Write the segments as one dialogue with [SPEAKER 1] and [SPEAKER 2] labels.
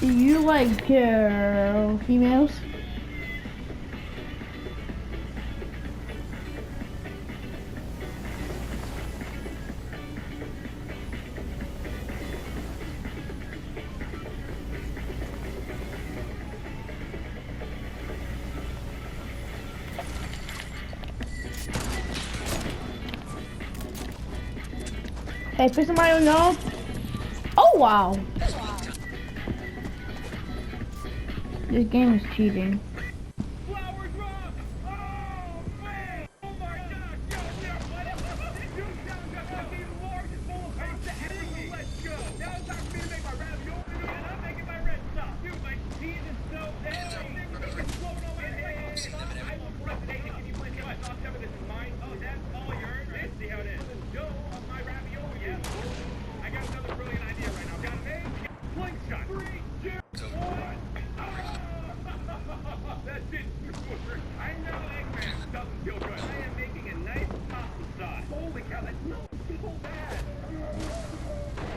[SPEAKER 1] Do you like females? Hey, put somebody on y'all. Oh wow. This game is cheating.
[SPEAKER 2] Flower drop! Oh, man! Oh my gosh! Yo, you sound just like the largest bowl of pasta ever. Let's go! Now it's time for me to make my ravioli, and I'm making my red sauce. Dude, my cheese is so thick. It's floating on my hands. I will brush it. Hey, can you please get my sauce cover? This is mine. Oh, that's all yours. Let's see how it is. Dough of my ravioli. Yeah. I got another brilliant idea right now. Got it made? Slingshot. 3, 2, 1. That didn't work. I know Eggman doesn't feel good. I am making a nice pasta sauce. Holy cow, that's not so bad.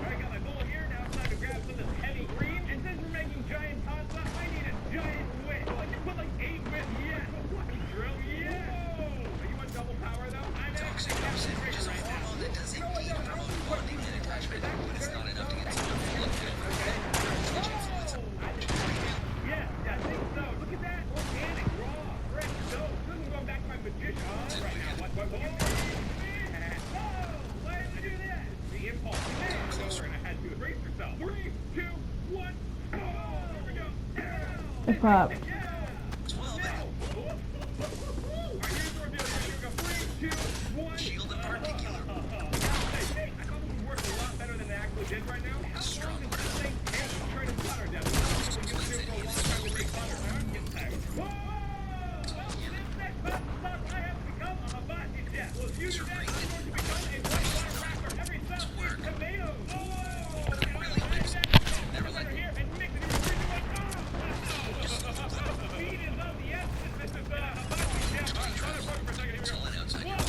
[SPEAKER 2] I got my bowl here. Now it's time to grab some of this heavy cream. And since we're making giant pasta, I need a giant whisk. I can put like 8 whisks. Yes. Lucky drill. Yeah. Whoa. You want double power though? I'm actually right now.
[SPEAKER 3] That does indeed promote bonding and attachment, but it's not enough to get someone to look good.
[SPEAKER 2] Yeah, I think so. Look at that. Organic, raw, fresh dough. This is going back to my magician. Right now. What? Whoa! Why did you do that? The impulse. Closer, and I had to brace yourself. 3, 2, 1. Oh, here we go.
[SPEAKER 1] Hip hop.
[SPEAKER 3] Shield in particular.
[SPEAKER 2] Hey, I thought this was working a lot better than it actually did right now. How strong is this thing? And I'm trying to butter them. I'm going to go a long time to make butter. Whoa! Well, this next button stuff I have become a hibachi chef. Well, if you do that, I'm going to become a white butter wrapper. Every sauce is tomatoes. Oh! Never let here and mix it in the refrigerator. Speed is of the essence, Mr. Hibachi chef. I'm trying to focus for a second. Here we go.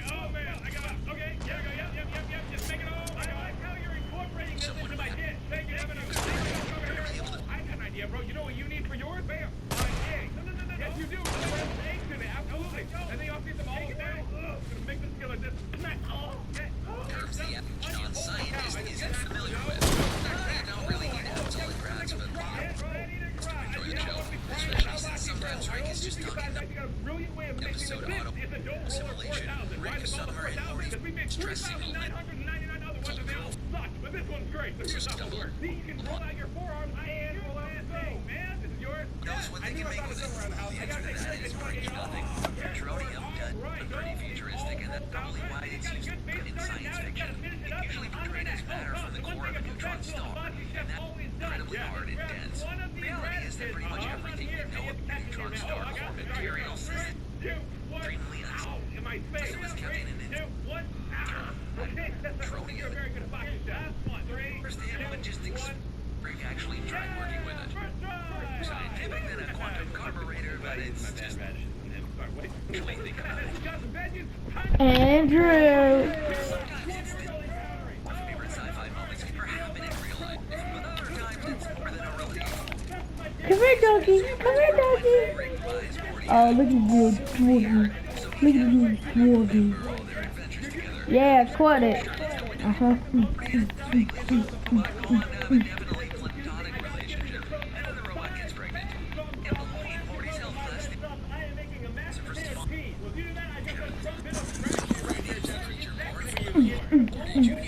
[SPEAKER 2] Oh man, I got up. Okay, yeah, go, yep. Just make it all. I like how you're incorporating this into my dish. Thank you, Evan. I got an idea, bro. You know what you need for yours? Bam. Eggs. No. Yes, you do. Eggs in it, absolutely. And then you also need some olive oil. Gonna make this killer just smack.
[SPEAKER 3] Herbs the average non-scientist isn't familiar with. They don't really eat out until it cracks, but enjoy the show. Especially since sometimes Rick is just talking the episode auto assimilation. Rick is somewhere in Lori, stress signal that told Cole.
[SPEAKER 2] But this one's great.
[SPEAKER 3] So stumble.
[SPEAKER 2] See, you can roll out your forearms and roll out the thing, man. This is yours.
[SPEAKER 3] Knows what they can make with it. The answer to that is pretty nothing. Tronium doesn't, but pretty futuristic, and that's probably why it's used in science fiction. It usually portrayed as matter from the core of a neutron star, and that's incredibly hard and dense. The reality is that pretty much everything we know of neutron star core material is extremely unstable. So it's kept in an tronium. First hand logistics, Rick actually tried working with it. Scientific than a quantum carburetor, but it's just completely
[SPEAKER 1] Andrew.
[SPEAKER 3] My favorite sci-fi moments ever happen in real life, but other times it's more than a relief.
[SPEAKER 1] Come here, doggy. Come here, doggy.
[SPEAKER 3] Rick buys 40
[SPEAKER 1] Oh, look at you, doggy. Look at you, doggy.
[SPEAKER 3] all their adventures together.
[SPEAKER 1] Yeah, caught it. Uh-huh.
[SPEAKER 3] Inevitably platonic relationship, and then the robot gets pregnant. In the late 40s, health lasted.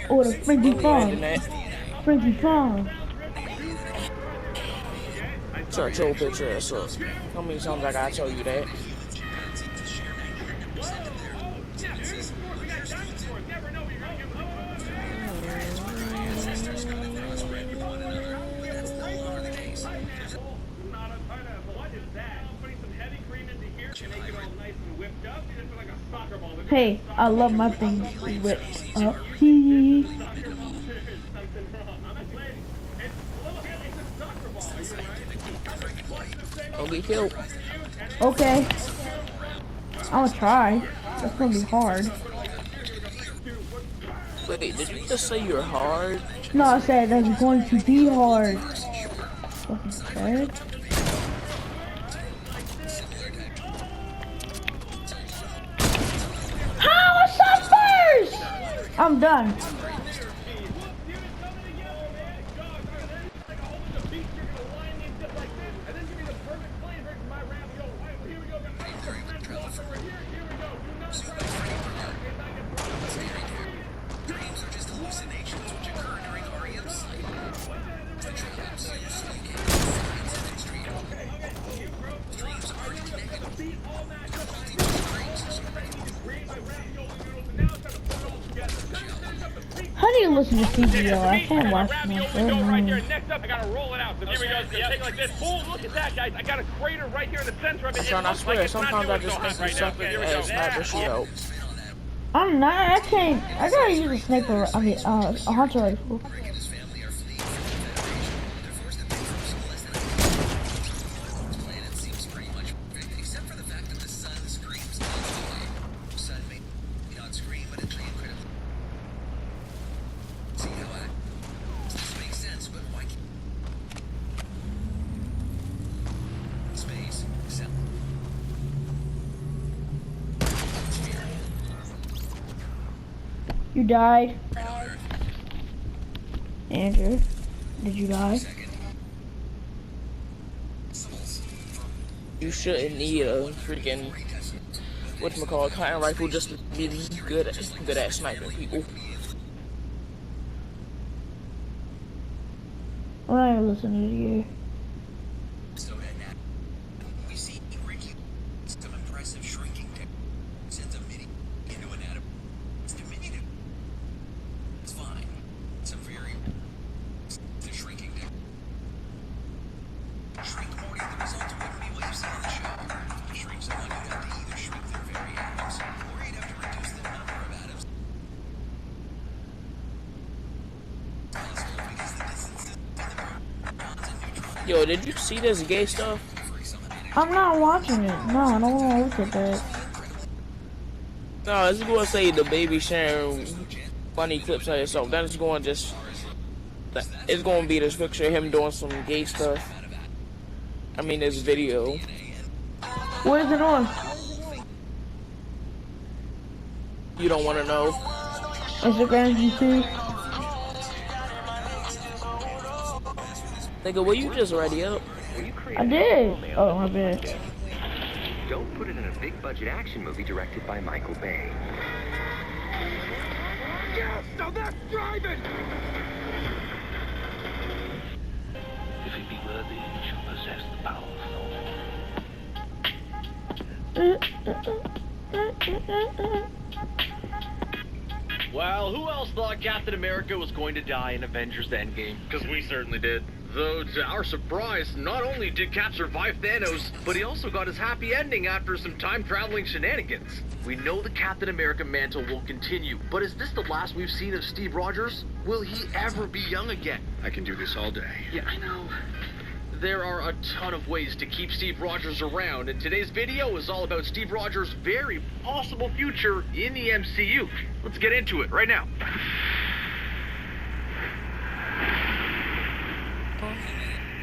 [SPEAKER 1] Oh, the Frankie Farm. Frankie Farm.
[SPEAKER 4] Shut your bitch ass up. How many times I gotta tell you that?
[SPEAKER 1] Hey, I love my things whipped up. Hee.
[SPEAKER 4] Don't get killed.
[SPEAKER 1] Okay. I'm gonna try. That's gonna be hard.
[SPEAKER 4] Wait, did you just say you're hard?
[SPEAKER 1] No, I said that's going to be hard. Fucking said. How? What's up first? I'm done.
[SPEAKER 3] Dreams are just hallucinations which occur during REM sleep. The dreams aren't connected.
[SPEAKER 1] How do you listen to CBO? I can't watch my
[SPEAKER 2] Right here. Next up, I gotta roll it out. So here we go. Take it like this. Oh, look at that, guys. I got a crater right here in the center of it.
[SPEAKER 4] Son, I swear, sometimes I just think you suck at sniper shootout.
[SPEAKER 1] I'm not. I can't. I gotta use a sniper. I mean, a hunter rifle. You died. Andrew, did you die?
[SPEAKER 4] You shouldn't need a freaking whatchamacallit cotton rifle just to be good at sniping people.
[SPEAKER 1] I'm not even listening to you.
[SPEAKER 3] So now we see Ricky some impressive shrinking tech sends a mini into an atom. It's diminutive. It's fine. Some very the shrinking tech. Shrink Morty, the results wouldn't be what you see on the show. To shrink someone, you'd have to either shrink their very atoms, or you'd have to reduce the number of atoms. Because the distances between the protons and neutrons.
[SPEAKER 4] Yo, did you see this gay stuff?
[SPEAKER 1] I'm not watching it. No, I don't want to look at that.
[SPEAKER 4] No, it's going to say the baby sharing funny clips of itself. Then it's going to just... It's going to be this picture of him doing some gay stuff. I mean, this video.
[SPEAKER 1] What is it on?
[SPEAKER 4] You don't want to know.
[SPEAKER 1] Instagram, YouTube.
[SPEAKER 4] Nigga, were you just ready up?
[SPEAKER 1] I did. Oh, my bad.
[SPEAKER 5] Don't put it in a big budget action movie directed by Michael Bay.
[SPEAKER 2] Yes, now that's driving.
[SPEAKER 6] If he be worthy, he shall possess the power of Thor.
[SPEAKER 7] Well, who else thought Captain America was going to die in Avengers Endgame? Because we certainly did. Though, to our surprise, not only did Cap survive Thanos, but he also got his happy ending after some time-traveling shenanigans. We know the Captain America mantle will continue, but is this the last we've seen of Steve Rogers? Will he ever be young again?
[SPEAKER 5] I can do this all day.
[SPEAKER 7] Yeah, I know. There are a ton of ways to keep Steve Rogers around, and today's video is all about Steve Rogers' very possible future in the MCU. Let's get into it right now.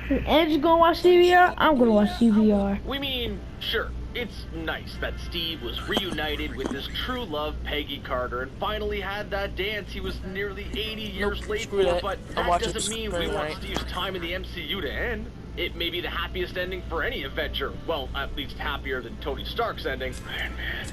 [SPEAKER 1] Andrew's gonna watch CBR. I'm gonna watch CBR.
[SPEAKER 7] We mean, sure, it's nice that Steve was reunited with his true love, Peggy Carter, and finally had that dance he was nearly 80 years late
[SPEAKER 4] screw
[SPEAKER 7] for,
[SPEAKER 4] that.
[SPEAKER 7] but
[SPEAKER 4] I'm
[SPEAKER 7] that
[SPEAKER 4] watching
[SPEAKER 7] doesn't mean we
[SPEAKER 4] Spring
[SPEAKER 7] want
[SPEAKER 4] Night.
[SPEAKER 7] Steve's time in the MCU to end. It may be the happiest ending for any Avenger. Well, at least happier than Tony Stark's ending. Iron Man.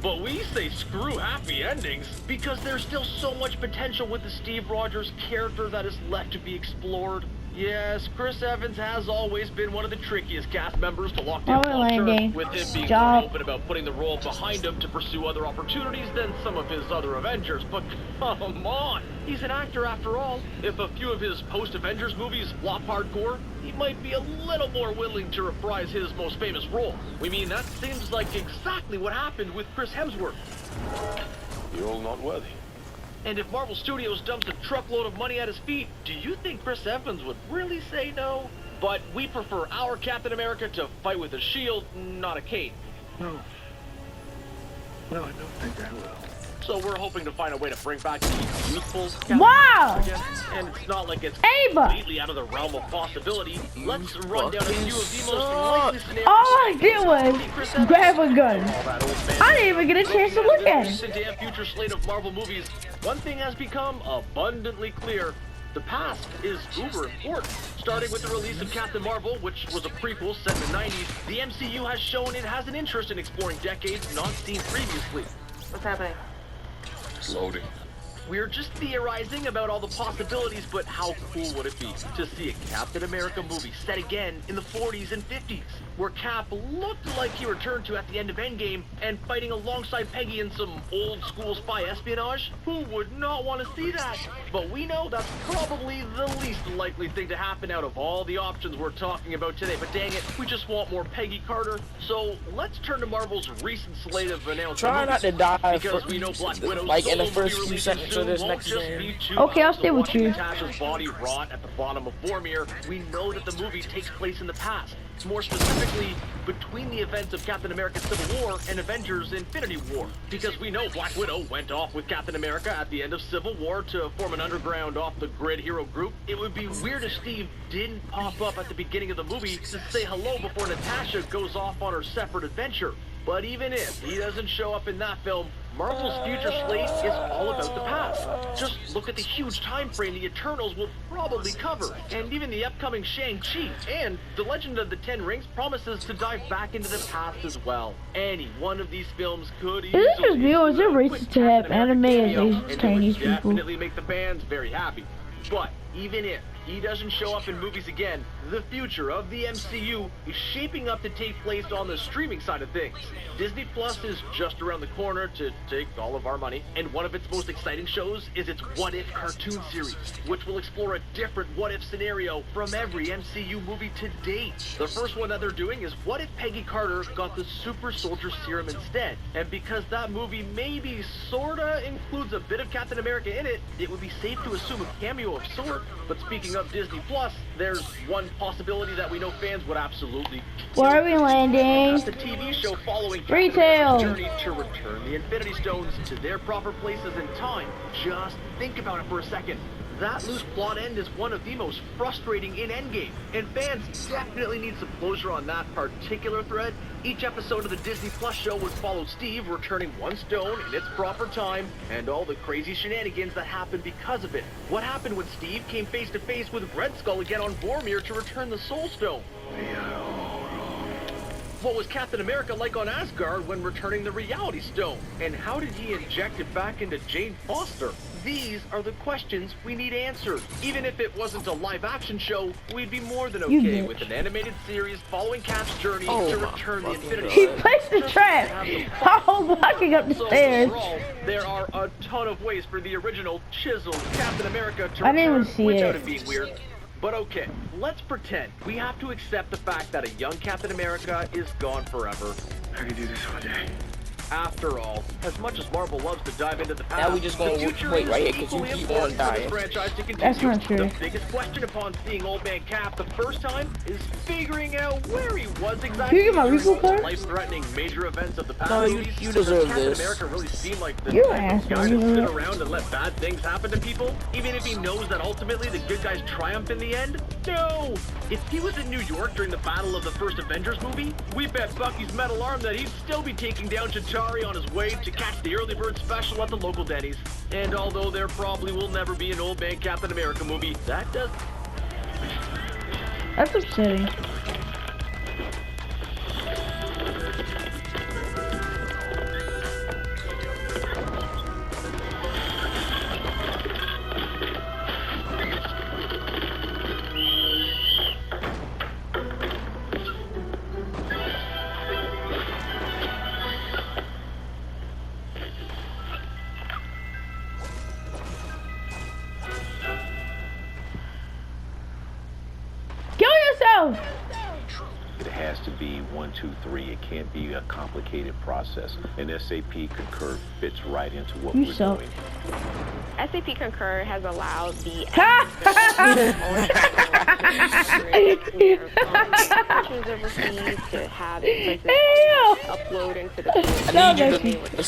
[SPEAKER 7] But we say screw happy endings because there's still so much potential with the Steve Rogers character that is left to be explored. Yes, Chris Evans has always been one of the trickiest cast members to lock down long-term,
[SPEAKER 1] landing.
[SPEAKER 7] with him being
[SPEAKER 1] Stop.
[SPEAKER 7] more open about putting the role behind him to pursue other opportunities than some of his other Avengers. But come on, he's an actor after all. If a few of his post-Avengers movies flop hardcore, he might be a little more willing to reprise his most famous role. We mean, that seems like exactly what happened with Chris Hemsworth.
[SPEAKER 6] You're all not worthy.
[SPEAKER 7] And if Marvel Studios dumps a truckload of money at his feet, do you think Chris Evans would really say no? But we prefer our Captain America to fight with a shield, not a cape.
[SPEAKER 6] No. No, I don't think I will.
[SPEAKER 7] So we're hoping to find a way to bring back the youthful Captain
[SPEAKER 1] Wow!
[SPEAKER 7] America again. And it's not like it's
[SPEAKER 1] Ava!
[SPEAKER 7] completely out of the realm of possibility. Let's run down a few of the most likely scenarios.
[SPEAKER 1] All I did was grab a gun.
[SPEAKER 7] All that old man.
[SPEAKER 1] I didn't even get a chance to look at it.
[SPEAKER 7] Recent and future slate of Marvel movies, one thing has become abundantly clear. The past is uber important. Starting with the release of Captain Marvel, which was a prequel set in the 90s, the MCU has shown it has an interest in exploring decades not seen previously.
[SPEAKER 8] What's happening?
[SPEAKER 6] Loading.
[SPEAKER 7] We're just theorizing about all the possibilities, but how cool would it be to see a Captain America movie set again in the 40s and 50s, where Cap looked like he returned to at the end of Endgame and fighting alongside Peggy in some old school spy espionage? Who would not want to see that? But we know that's probably the least likely thing to happen out of all the options we're talking about today. But dang it, we just want more Peggy Carter. So let's turn to Marvel's recent slate of announcements.
[SPEAKER 4] Try not to die
[SPEAKER 7] Because we know Black Widow's
[SPEAKER 4] like in the
[SPEAKER 7] solo
[SPEAKER 4] first
[SPEAKER 7] movie
[SPEAKER 4] few
[SPEAKER 7] releases
[SPEAKER 4] seconds of this
[SPEAKER 7] soon
[SPEAKER 4] next
[SPEAKER 7] won't just
[SPEAKER 4] game.
[SPEAKER 7] be 2
[SPEAKER 1] Okay, I'll
[SPEAKER 7] hours
[SPEAKER 1] stay
[SPEAKER 7] of
[SPEAKER 1] with
[SPEAKER 7] watching
[SPEAKER 1] you.
[SPEAKER 7] Natasha's body rot at the bottom of Vormir. We know that the movie takes place in the past. More specifically, between the events of Captain America Civil War and Avengers Infinity War. Because we know Black Widow went off with Captain America at the end of Civil War to form an underground off-the-grid hero group. It would be weird if Steve didn't pop up at the beginning of the movie to say hello before Natasha goes off on her separate adventure. But even if he doesn't show up in that film, Marvel's future slate is all about the past. Just look at the huge time frame the Eternals will probably cover, and even the upcoming Shang-Chi, and The Legend of the Ten Rings promises to dive back into the past as well. Any one of these films could
[SPEAKER 1] Is this just me or is it
[SPEAKER 7] quick
[SPEAKER 1] racist to have
[SPEAKER 7] Captain America
[SPEAKER 1] anime
[SPEAKER 7] cameo,
[SPEAKER 1] as
[SPEAKER 7] and it
[SPEAKER 1] Chinese
[SPEAKER 7] would
[SPEAKER 1] people?
[SPEAKER 7] definitely make the fans very happy. But even if he doesn't show up in movies again, the future of the MCU is shaping up to take place on the streaming side of things. Disney Plus is just around the corner to take all of our money, and one of its most exciting shows is its What If cartoon series, which will explore a different what if scenario from every MCU movie to date. The first one that they're doing is what if Peggy Carter got the super soldier serum instead? And because that movie maybe sorta includes a bit of Captain America in it, it would be safe to assume a cameo of sort. But speaking of Disney Plus, there's one possibility that we know fans would absolutely
[SPEAKER 1] Where are we landing?
[SPEAKER 7] That's the TV show following
[SPEAKER 1] Retail.
[SPEAKER 7] Captain America's journey to return the Infinity Stones to their proper places in time. Just think about it for a second. That loose plot end is one of the most frustrating in Endgame, and fans definitely need some closure on that particular thread. Each episode of the Disney Plus show would follow Steve returning one stone in its proper time, and all the crazy shenanigans that happened because of it. What happened when Steve came face to face with Red Skull again on Vormir to return the Soul Stone? What was Captain America like on Asgard when returning the Reality Stone? And how did he inject it back into Jane Foster? These are the questions we need answered. Even if it wasn't a live-action show, we'd be more than
[SPEAKER 1] You
[SPEAKER 7] okay
[SPEAKER 1] bitch.
[SPEAKER 7] with an animated series following Cap's journey
[SPEAKER 4] Oh
[SPEAKER 7] to
[SPEAKER 4] my
[SPEAKER 7] return the
[SPEAKER 4] fucking
[SPEAKER 7] Infinity
[SPEAKER 1] He
[SPEAKER 7] Stones.
[SPEAKER 1] placed the
[SPEAKER 7] Just
[SPEAKER 1] trap.
[SPEAKER 7] to have some
[SPEAKER 1] Oh, walking up the
[SPEAKER 7] So
[SPEAKER 1] stairs.
[SPEAKER 7] overall, there are a ton of ways for the original chiseled Captain America to
[SPEAKER 1] I didn't even
[SPEAKER 7] return
[SPEAKER 1] see
[SPEAKER 7] without
[SPEAKER 1] it.
[SPEAKER 7] it being weird. But okay, let's pretend we have to accept the fact that a young Captain America is gone forever.
[SPEAKER 6] I can do this all day.
[SPEAKER 7] After all, as much as Marvel loves to dive into the past,
[SPEAKER 4] Now we just gonna
[SPEAKER 7] the future
[SPEAKER 4] wait
[SPEAKER 7] is
[SPEAKER 4] right here 'cause you
[SPEAKER 7] equally
[SPEAKER 4] keep
[SPEAKER 7] important
[SPEAKER 4] on
[SPEAKER 7] for this
[SPEAKER 4] dying.
[SPEAKER 7] franchise to continue.
[SPEAKER 1] That's not true.
[SPEAKER 7] The biggest question upon seeing Old Man Cap the first time is figuring out where he was exactly.
[SPEAKER 1] Can you get my
[SPEAKER 7] during
[SPEAKER 1] refill
[SPEAKER 7] all the
[SPEAKER 1] card?
[SPEAKER 7] life-threating major events of the past
[SPEAKER 4] No,
[SPEAKER 7] movies.
[SPEAKER 4] you
[SPEAKER 7] Does
[SPEAKER 4] deserve
[SPEAKER 7] Captain
[SPEAKER 4] this.
[SPEAKER 7] America really seem like the
[SPEAKER 1] You're
[SPEAKER 7] type
[SPEAKER 1] an
[SPEAKER 7] of guy
[SPEAKER 1] asshole,
[SPEAKER 7] to
[SPEAKER 1] you
[SPEAKER 7] sit
[SPEAKER 1] know.
[SPEAKER 7] around and let bad things happen to people, even if he knows that ultimately the good guys triumph in the end? No! If he was in New York during the battle of the first Avengers movie, we bet Bucky's metal arm that he'd still be taking down Chitauri on his way to catch the early bird special at the local Denny's. And although there probably will never be an Old Man Captain America movie, that does...
[SPEAKER 1] That's upsetting. Kill yourself!
[SPEAKER 9] It has to be 1, 2, 3. It can't be a complicated process. And SAP Concur fits right into what
[SPEAKER 1] You
[SPEAKER 9] we're
[SPEAKER 1] suck.
[SPEAKER 9] doing.
[SPEAKER 8] SAP Concur has allowed the veterans overseas to have places
[SPEAKER 1] Ew.
[SPEAKER 8] upload into the
[SPEAKER 4] I need you to